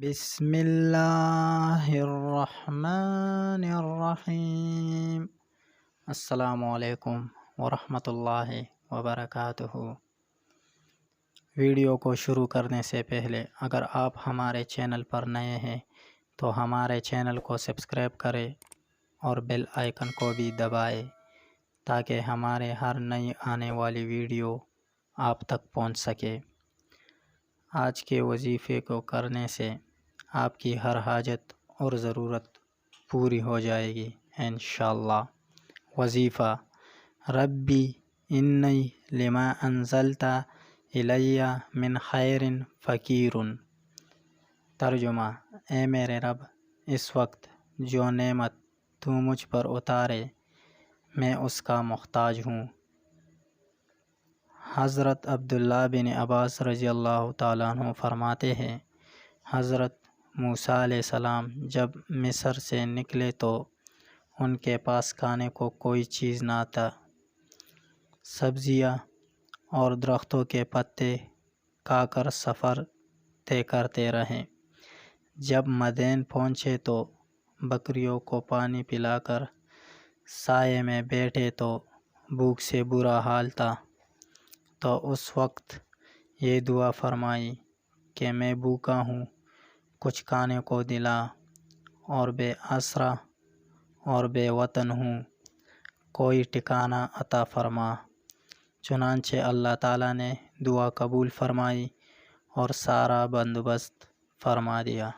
بسم اللہ الرحمن الرحیم۔ السلام علیکم ورحمۃ اللہ وبرکاتہ۔ ویڈیو کو شروع کرنے سے پہلے اگر آپ ہمارے چینل پر نئے ہیں تو ہمارے چینل کو سبسکرائب کریں اور بیل آئیکن کو بھی دبائیں تاکہ ہمارے ہر نئی آنے والی ویڈیو آپ تک پہنچ سکے۔ آج کے وظیفے کو کرنے سے آپ کی ہر حاجت اور ضرورت پوری ہو جائے گی انشاءاللہ۔ وظیفہ: ربی انی لما انزلت الی من خیر فقیر۔ ترجمہ: اے میرے رب، اس وقت جو نعمت تو مجھ پر اتارے میں اس کا محتاج ہوں۔ حضرت عبداللہ بن عباس رضی اللہ تعالیٰ عنہ فرماتے ہیں، حضرت موسیٰ علیہ السلام جب مصر سے نکلے تو ان کے پاس کھانے کو کوئی چیز نہ تھا۔ سبزیاں اور درختوں کے پتے کھا کر سفر طے کرتے رہے۔ جب مدین پہنچے تو بکریوں کو پانی پلا کر سائے میں بیٹھے تو بھوک سے برا حال تھا، تو اس وقت یہ دعا فرمائی کہ میں بھوکا ہوں، کچھ کھانے کو دلا، اور بے آسرا اور بے وطن ہوں، کوئی ٹھکانہ عطا فرما۔ چنانچہ اللہ تعالیٰ نے دعا قبول فرمائی اور سارا بندوبست فرما دیا۔